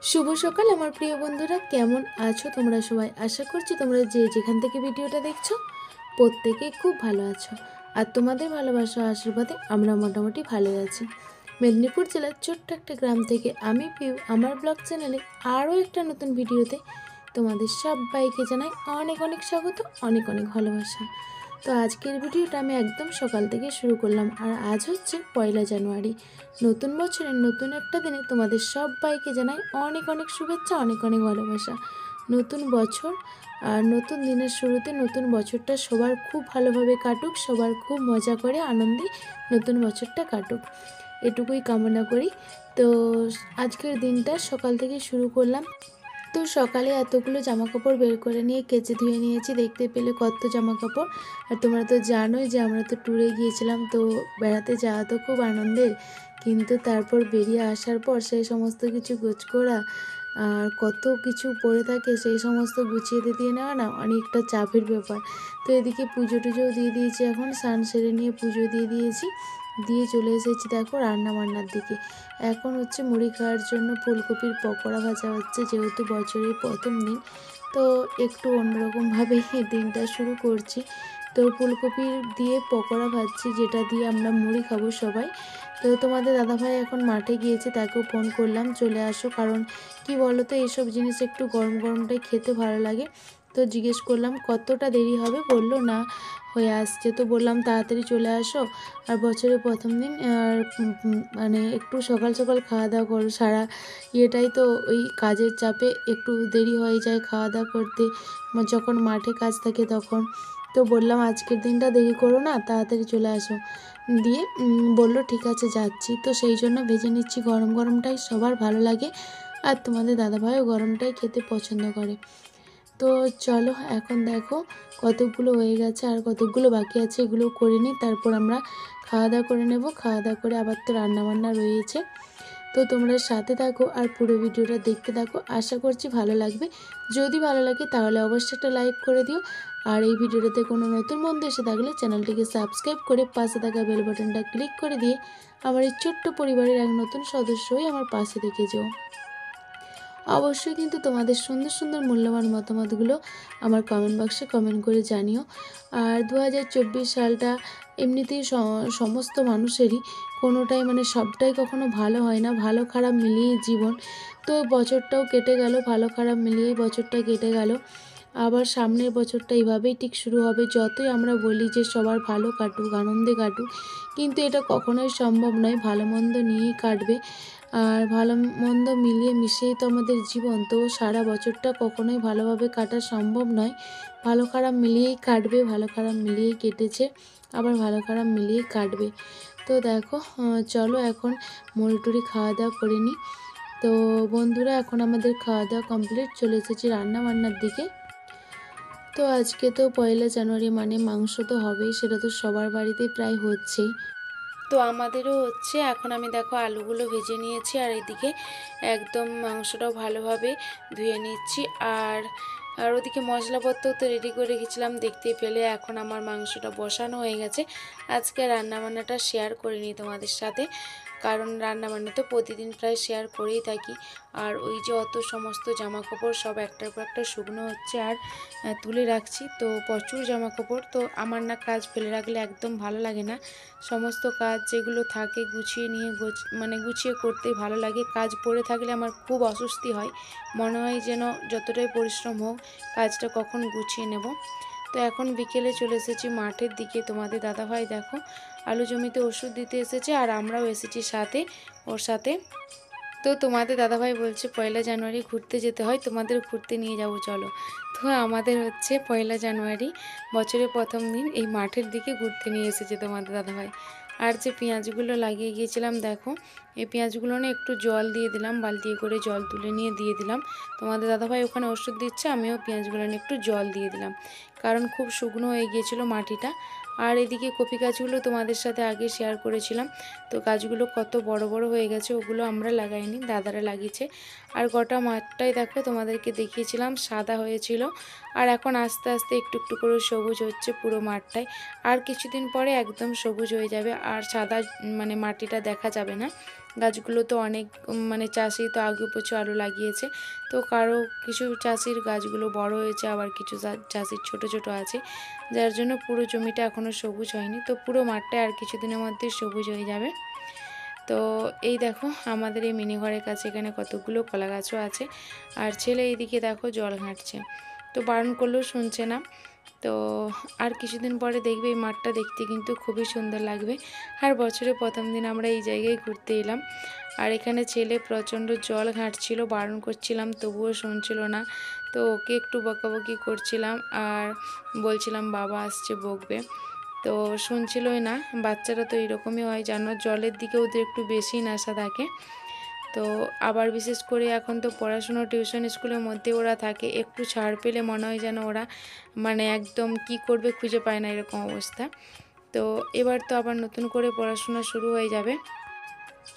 শুভ সকাল আমার প্রিয় বন্ধুরা, কেমন আছো তোমরা সবাই? আশা করছি তোমরা যে যেখান থেকে ভিডিওটা দেখছো প্রত্যেকেই খুব ভালো আছো। আর তোমাদের ভালোবাসা আশীর্বাদে আমরা মোটামুটি ভালো আছি। মেদিনীপুর জেলার ছোট্ট একটা গ্রাম থেকে আমি পিউ আমার ব্লগ চ্যানেলে আরও একটা নতুন ভিডিওতে তোমাদের সবাইকে জানাই অনেক অনেক স্বাগত, অনেক অনেক ভালোবাসা। তো আজকের ভিডিওটা আমি একদম সকাল থেকে শুরু করলাম। আর আজ হচ্ছে 1 জানুয়ারি, নতুন বছরের নতুন একটা দিনে তোমাদের সবাইকে জানাই অনেক অনেক শুভেচ্ছা, অনেক অনেক ভালোবাসা। নতুন বছর আর নতুন দিনের শুরুতে নতুন বছরটা সবার খুব ভালোভাবে কাটুক, সবার খুব মজা করে আনন্দে নতুন বছরটা কাটুক, এটুকুই কামনা করি। তো আজকের দিনটা সকাল থেকে শুরু করলাম। তো সকালে এতগুলো জামা কাপড় বের করে নিয়ে কেচে ধুয়ে নিয়েছি, দেখতে পেলে কত জামা কাপড়। আর তোমরা তো জানোই যে আমরা তো ট্যুরে গিয়েছিলাম, তো বেড়াতে যাওয়া তো খুব আনন্দের, কিন্তু তারপর বেরিয়ে আসার পর সেই সমস্ত কিছু গোছ করা আর কত কিছু পড়ে থাকে, সেই সমস্ত গুছিয়ে দিয়ে নেওয়া না অনেকটা চাপের ব্যাপার। তো এদিকে পুজো টুজোও দিয়ে দিয়েছি, এখন স্নান সেরে নিয়ে পুজো দিয়ে দিয়েছি, দিয়ে চলে এসেছি দেখো রান্না বান্নার দিকে। এখন হচ্ছে মুড়ি খাওয়ার জন্য ফুলকপির পকোড়া ভাজা হচ্ছে, যেহেতু বছরের প্রথম দিন তো একটু অন্যরকমভাবে দিনটা শুরু করছি। তো ফুলকপি দিয়ে পকোড়া ভাজছি, যেটা দিয়ে আমরা মুড়ি খাবো সবাই। তো তোমাদের দাদাভাই এখন মাঠে গিয়েছে, তাকেও ফোন করলাম চলে আসো, কারণ কি বলো তো এইসব জিনিস একটু গরম গরমটাই খেতে ভালো লাগে। তো জিজ্ঞেস করলাম কতটা দেরি হবে, বললো না হয়ে আসছে। তো বললাম তাড়াতাড়ি চলে আসো, আর বছরের প্রথম দিন আর মানে একটু সকাল সকাল খাওয়া দাওয়া করো, সারা ইয়েটাই তো ওই কাজের চাপে একটু দেরি হয়ে যায় খাওয়া দাওয়া করতে, যখন মাঠে কাজ থাকে তখন। তো বললাম আজকের দিনটা দেরি করো না, তাড়াতাড়ি চলে আসো। দিয়ে বললো ঠিক আছে যাচ্ছি। তো সেই জন্য ভেজে নিচ্ছি, গরম গরমটাই সবার ভালো লাগে, আর তোমাদের দাদাভাইও গরমটাই খেতে পছন্দ করে। তো চলো এখন দেখো কতকগুলো হয়ে গেছে আর কতকগুলো বাকি আছে, এগুলো করে নিই, তারপর আমরা খাওয়া দাওয়া করে নেব। খাওয়া দাওয়া করে আবার তো রান্নাবান্না রয়েছে। তো তোমরা সাথে থাকো আর পুরো ভিডিওটা দেখতে থাকো, আশা করছি ভালো লাগবে। যদি ভালো লাগে তাহলে অবশ্যই একটা লাইক করে দিও, আর এই ভিডিওটাতে কোনো নতুন বন্ধু এসে থাকলে চ্যানেলটিকে সাবস্ক্রাইব করে পাশে থাকা বেল বাটনটা ক্লিক করে দিয়ে আমার এই ছোট্ট পরিবারের এক নতুন সদস্য হয়ে আমার পাশে থেকে যেও। অবশ্যই কিন্তু তোমাদের সুন্দর সুন্দর মূল্যবান মতামতগুলো আমার কমেন্ট বক্সে কমেন্ট করে জানিও। আর 2024 সালটা এমনিতেই সমস্ত মানুষেরই কোনোটাই মানে সবটাই কখনো ভালো হয় না, ভালো খারাপ মিলিয়েই জীবন। তো বছরটাও কেটে গেল, ভালো খারাপ মিলিয়েই বছরটা কেটে গেল। আবার সামনের বছরটা এইভাবেই ঠিক শুরু হবে। যতই আমরা বলি যে সবার ভালো কাটুক, আনন্দে কাটুক, কিন্তু এটা কখনোই সম্ভব নয়, ভালো মন্দ নিয়েই কাটবে। আর ভালো মন্দ মিলিয়ে মিশিয়েই তো আমাদের জীবন, তো সারা বছরটা কখনোই ভালোভাবে কাটা সম্ভব নয়, ভালো খারাপ মিলিয়েই কাটবে, ভালো খারাপ মিলিয়েই কেটেছে, আবার ভালো খারাপ মিলিয়েই কাটবে। তো দেখো চলো এখন মুড়ি টুড়ি খাওয়া দাওয়া করে নিই। তো বন্ধুরা এখন আমাদের খাওয়া দাওয়া কমপ্লিট, চলে এসেছি রান্না বান্নার দিকে। তো আজকে তো 1 জানুয়ারি মানে মাংস তো হবেই, সেটা তো সবার বাড়িতে প্রায় হচ্ছেই। তো আমাদেরও হচ্ছে। এখন আমি দেখো আলুগুলো ভেজে নিয়েছি, আর এদিকে একদম মাংসটাও ভালোভাবে ধুয়ে নিচ্ছি, আর আর ওদিকে মশলাপত্রও তো রেডি করে রেখেছিলাম, দেখতেই পেলে। এখন আমার মাংসটা বসানো হয়ে গেছে। আজকে রান্নাবান্নাটা শেয়ার করিনি তোমাদের সাথে, কারণ রান্নাবান্না তো প্রতিদিন প্রায় শেয়ার করেই থাকি। আর ওই যে অত সমস্ত জামা কাপড় সব একটার পর একটা শুকনো হচ্ছে আর তুলে রাখছি, তো প্রচুর জামা কাপড়। তো আমার না কাজ ফেলে রাখলে একদম ভালো লাগে না, সমস্ত কাজ যেগুলো থাকে গুছিয়ে নিয়ে মানে গুছিয়ে করতেই ভালো লাগে। কাজ পড়ে থাকলে আমার খুব অস্বস্তি হয়, মনে হয় যেন যতটাই পরিশ্রম হোক কাজটা কখন গুছিয়ে নেব। তো এখন বিকেলে চলে এসেছি মাঠের দিকে। তোমাদের দাদাভাই দেখো আলু জমিতে ওষুধ দিতে এসেছে, আর আমরাও এসেছি সাথে ওর সাথে। তো তোমাদের দাদাভাই বলছে 1 জানুয়ারি ঘুরতে যেতে হয়, তোমাদের ঘুরতে নিয়ে যাব চলো। তো আমাদের হচ্ছে 1 জানুয়ারি বছরের প্রথম দিন এই মাঠের দিকে ঘুরতে নিয়ে এসেছে তোমাদের দাদাভাই। আর যে পেঁয়াজগুলো লাগিয়ে গিয়েছিলাম দেখো, এই পেঁয়াজগুলো না একটু জল দিয়ে দিলাম, বালতি করে জল তুলে নিয়ে দিয়ে দিলাম। তোমাদের দাদাভাই ওখানে ওষুধ দিচ্ছে, আমিও পেঁয়াজগুলো নিয়ে একটু জল দিয়ে দিলাম, কারণ খুব শুকনো হয়ে গিয়েছিলো মাটিটা। আর এদিকে কপি গাছগুলো তোমাদের সাথে আগে শেয়ার করেছিলাম, তো গাছগুলো কত বড় বড় হয়ে গেছে, ওগুলো আমরা লাগাইনি, দাদারা লাগিয়েছে। আর গোটা মাঠটাই দেখো তোমাদেরকে দেখিয়েছিলাম সাদা হয়েছিল, আর এখন আস্তে আস্তে একটু একটু করে সবুজ হচ্ছে পুরো মাঠটাই। আর কিছুদিন পরে একদম সবুজ হয়ে যাবে, আর সাদা মানে মাটিটা দেখা যাবে না। গাছগুলো তো অনেক মানে চাষি তো আগে প্রচুর আলু লাগিয়েছে, তো কারো কিছু চাষির গাছগুলো বড় হয়েছে, আবার কিছু চাষির ছোট ছোট আছে, যার জন্য পুরো জমিটা এখনও সবুজ হয়নি। তো পুরো মাঠটা আর কিছুদিনের মধ্যেই সবুজ হয়ে যাবে। তো এই দেখো আমাদের এই মিনি ঘরের কাছে এখানে কতগুলো কলা গাছও আছে, আর ছেলে এইদিকে দেখো জল ঘাঁটছে, তো বারণ করলেও শুনছে না। তো আর কিছুদিন পরে দেখবে এই মাঠটা দেখতে কিন্তু খুবই সুন্দর লাগবে। আর বছরের প্রথম দিন আমরা এই জায়গায় ঘুরতে এলাম, আর এখানে ছেলে প্রচণ্ড জল ঘাঁটছিল, বারণ করছিলাম তবুও শুনছিল না। তো ওকে একটু বকাবকি করছিলাম আর বলছিলাম বাবা আসছে বকবে, তো শুনছিলই না। বাচ্চারা তো এরকমই হয় জানো, জলের দিকে ওদের একটু বেশি নেশা থাকে। তো আবার বিশেষ করে এখন তো পড়াশুনো টিউশন স্কুলের মধ্যে ওরা থাকে, একটু ছাড় পেলে মনে হয় যেন ওরা মানে একদম কি করবে খুঁজে পায় না, এরকম অবস্থা। তো এবার তো আবার নতুন করে পড়াশোনা শুরু হয়ে যাবে,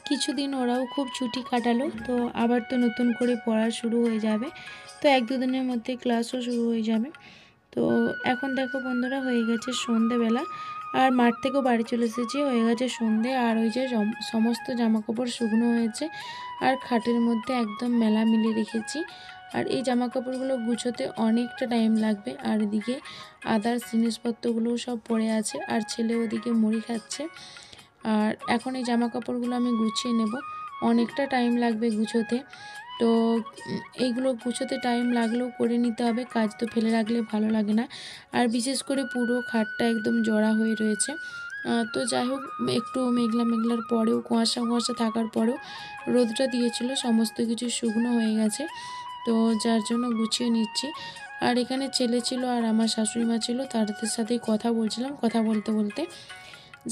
কিছুদিন ওরাও খুব ছুটি কাটালো, তো আবার তো নতুন করে পড়া শুরু হয়ে যাবে। তো 1-2 দিনের মধ্যে ক্লাসও শুরু হয়ে যাবে। তো এখন দেখো বন্ধুরা হয়ে গেছে সন্ধেবেলা, আর মাঠ থেকেও বাড়ি চলে এসেছি, হয়ে গেছে সন্ধে। আর ওই যে সমস্ত জামাকাপড় শুকনো হয়েছে, আর খাটের মধ্যে একদম মেলা মিলিয়ে রেখেছি। আর এই জামাকাপড়গুলো গুছোতে অনেকটা টাইম লাগবে, আর এদিকে আদার্স জিনিসপত্রগুলোও সব পড়ে আছে, আর ছেলে ওদিকে মুড়ি খাচ্ছে। আর এখন এই জামাকাপড়গুলো আমি গুছিয়ে নেব, অনেকটা টাইম লাগবে গুছোতে। তো এইগুলো গুছোতে টাইম লাগলেও করে নিতে হবে, কাজ তো ফেলে রাখলে ভালো লাগে না। আর বিশেষ করে পুরো খাটটা একদম জড়া হয়ে রয়েছে। তো যাই হোক, একটু মেঘলা মেঘলার পরেও, কুয়াশা কুয়াশা থাকার পরেও রোদটা দিয়েছিল, সমস্ত কিছু শুকনো হয়ে গেছে, তো যার জন্য গুছিয়ে নিচ্ছি। আর এখানে ছেলে ছিল আর আমার শাশুড়ি মা ছিল, তাদের সাথেই কথা বলছিলাম, কথা বলতে বলতে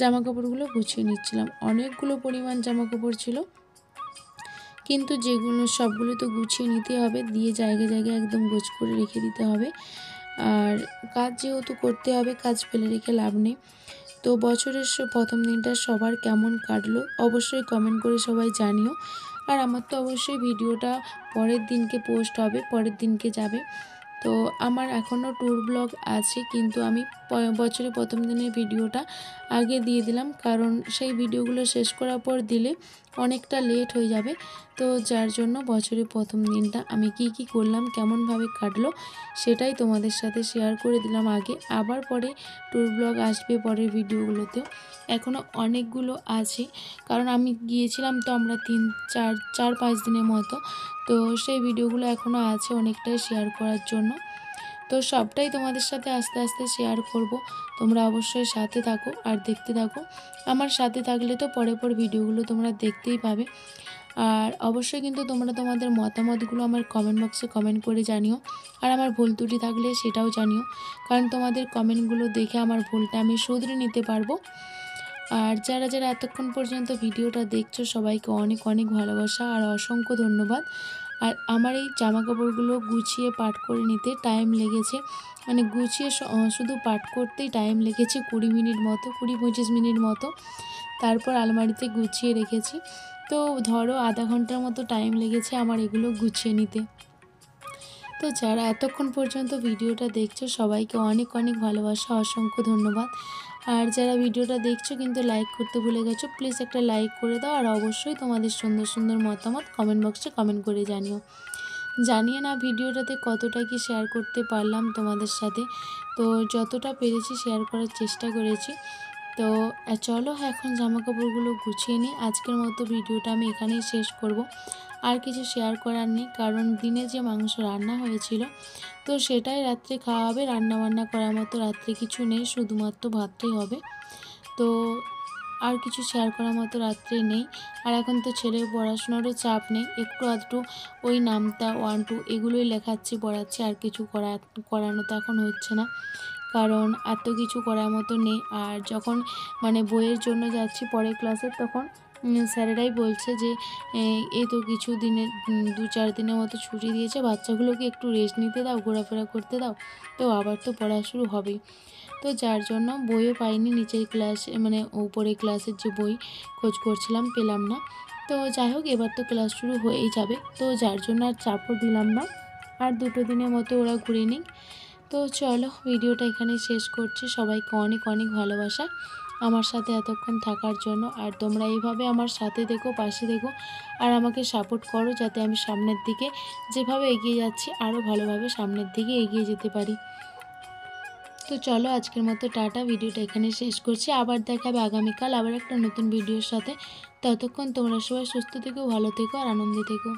জামা কাপড়গুলো গুছিয়ে নিচ্ছিলাম। অনেকগুলো পরিমাণ জামা কাপড় ছিল, কিন্তু যেগুলো সবগুলো তো গুছিয়ে নিতে হবে, দিয়ে জায়গায় জায়গায় একদম গোছ করে রেখে দিতে হবে। আর কাজ যেহেতু করতে হবে, কাজ ফেলে রেখে লাভ নেই। তো বছরের প্রথম দিনটা সবার কেমন কাটলো অবশ্যই কমেন্ট করে সবাই জানিও। আর আমার তো অবশ্যই ভিডিওটা পরের দিনকে পোস্ট হবে, পরের দিনকে যাবে। তো আমার এখনও ট্যুর ব্লগ আছে, কিন্তু আমি বছরের প্রথম দিনের ভিডিওটা আগে দিয়ে দিলাম, কারণ সেই ভিডিওগুলো শেষ করার পর দিলে অনেকটা লেট হয়ে যাবে। তো যার জন্য বছরের প্রথম দিনটা আমি কি কি করলাম, কেমনভাবে কাটলো, সেটাই তোমাদের সাথে শেয়ার করে দিলাম আগে। আবার পরে ট্যুর ব্লগ আসবে পরের ভিডিওগুলোতেও, এখনও অনেকগুলো আছে, কারণ আমি গিয়েছিলাম তো আমরা 4-5 দিনের মতো। তো সেই ভিডিওগুলো এখনও আছে অনেকটাই শেয়ার করার জন্য, তো সবটাই তোমাদের সাথে আস্তে আস্তে শেয়ার করব। তোমরা অবশ্যই সাথে থাকো আর দেখতে থাকো, আমার সাথে থাকলে তো পরে ভিডিওগুলো তোমরা দেখতেই পাবে। আর অবশ্যই কিন্তু তোমরা তোমাদের মতামতগুলো আমার কমেন্ট বক্সে কমেন্ট করে জানিও, আর আমার ভুল ত্রুটি থাকলে সেটাও জানিও, কারণ তোমাদের কমেন্টগুলো দেখে আমার ভুলটা আমি শুধরে নিতে পারবো। আর যারা যারা এতক্ষণ পর্যন্ত ভিডিওটা দেখছো সবাইকে অনেক অনেক ভালোবাসা আর অসংখ্য ধন্যবাদ। আর আমার এই জামাকাপড়গুলো গুছিয়ে পাট করে নিতে টাইম লেগেছে, মানে গুছিয়ে শুধু পাট করতেই টাইম লেগেছে 20 মিনিট মতো, 20-25 মিনিট মতো। তারপর আলমারিতে গুছিয়ে রেখেছি, তো ধরো আধা ঘন্টার মতো টাইম লেগেছে আমার এগুলো গুছিয়ে নিতে। তো যারা এতক্ষণ পর্যন্ত ভিডিওটা দেখছো সবাইকে অনেক অনেক ভালোবাসা, অসংখ্য ধন্যবাদ। আর যারা ভিডিওটা দেখছো কিন্তু লাইক করতে ভুলে গেছো, প্লিজ একটা লাইক করে দাও, আর অবশ্যই তোমাদের সুন্দর সুন্দর মতামত কমেন্ট বক্সে কমেন্ট করে জানিও। জানিয়ে না ভিডিওটাতে কতটা কি শেয়ার করতে পারলাম তোমাদের সাথে, তো যতটা পেরেছি শেয়ার করার চেষ্টা করেছি। তো চলো এখন জামাকাপড়গুলো গুছিয়ে নিই, আজকের মতো ভিডিওটা আমি এখানেই শেষ করব। আর কিছু শেয়ার করার নেই, কারণ দিনে যে মাংস রান্না হয়েছিল তো সেটাই রাত্রে খাওয়া হবে, রান্নাবান্না করার মতো রাত্রে কিছু নেই, শুধুমাত্র ভাতটাই হবে। তো আর কিছু শেয়ার করার মতো রাত্রে নেই। আর এখন তো ছেলের পড়াশোনারও চাপ নেই, একটু আধটু ওই নামতা 1-2 এগুলোই লেখাচ্ছি, পড়াচ্ছি, আর কিছু করানো তো এখন হচ্ছে না, কারণ এত কিছু করার মতো নেই। আর যখন মানে বইয়ের জন্য যাচ্ছি পরের ক্লাসে, তখন স্যারেরাই বলছে যে এই তো কিছু দিনের 2-4 দিনের মতো ছুটি দিয়েছে, বাচ্চাগুলোকে একটু রেস্ট নিতে দাও, ঘোরাফেরা করতে দাও, তো আবার তো পড়া শুরু হবেই। তো যার জন্য বইও পাইনি, নিচের ক্লাসে মানে উপরের ক্লাসের যে বই খোঁজ করছিলাম পেলাম না। তো যাই হোক, এবার তো ক্লাস শুরু হয়েই যাবে, তো যার জন্য আর চাপও দিলাম না, আর 2 দিনের মতো ওরা ঘুরে নিক। তো চলো ভিডিওটা এখানে শেষ করছি। সবাইকে অনেক অনেক ভালোবাসা আমার সাথে এতক্ষণ থাকার জন্য। আর তোমরা এইভাবে আমার সাথে দেখো, পাশে দেখো, আর আমাকে সাপোর্ট করো যাতে আমি সামনের দিকে যেভাবে এগিয়ে যাচ্ছি আরও ভালোভাবে সামনের দিকে এগিয়ে যেতে পারি। তো চলো আজকের মতো টাটা, ভিডিওটা এখানে শেষ করছি। আবার দেখাবে আগামীকাল আবার একটা নতুন ভিডিওর সাথে। ততক্ষণ তোমরা সবাই সুস্থ থেকো, ভালো থেকো আর আনন্দে থেকো।